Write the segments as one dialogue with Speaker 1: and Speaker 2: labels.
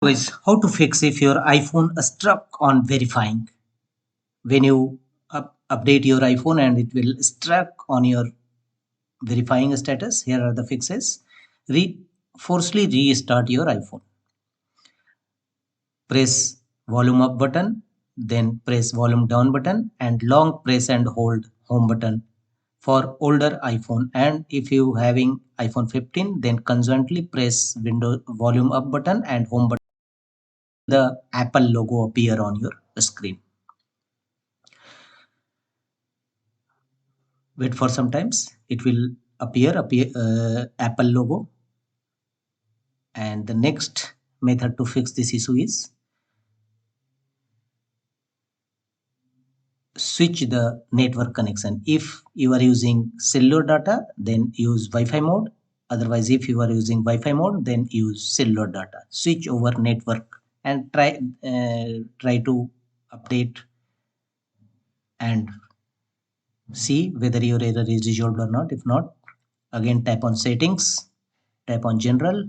Speaker 1: Guys, how to fix if your iPhone is stuck on verifying? When you update your iPhone and it will stuck on your verifying status, here are the fixes. Forcefully restart your iPhone. Press volume up button, then press volume down button, and long press and hold home button for older iPhone. And if you having iPhone 15, then conjointly press window volume up button and home button. The Apple logo appear on your screen. Wait for some times, it will appear Apple logo. And the next method to fix this issue is switch the network connection. If you are using cellular data, then use Wi-Fi mode. Otherwise, if you are using Wi-Fi mode, then use cellular data. Switch over network and try to update and see whether your error is resolved or not. If not, again tap on settings, tap on general,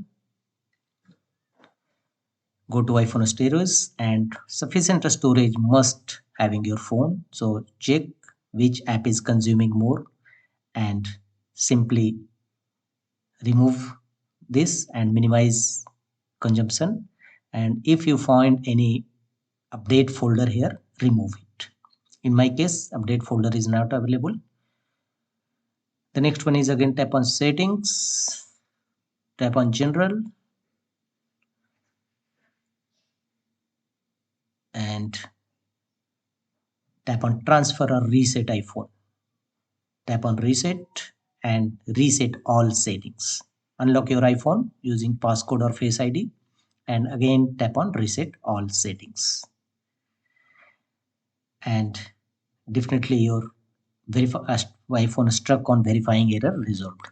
Speaker 1: go to iPhone storage, and sufficient storage must having your phone. So check which app is consuming more and simply remove this and minimize consumption. And if you find any update folder here, remove it. In my case, update folder is not available. The next one is again tap on settings, tap on general, and tap on transfer or reset iPhone. Tap on reset and reset all settings. Unlock your iPhone using passcode or Face ID and again tap on reset all settings. And definitely your iPhone struck on verifying error resolved.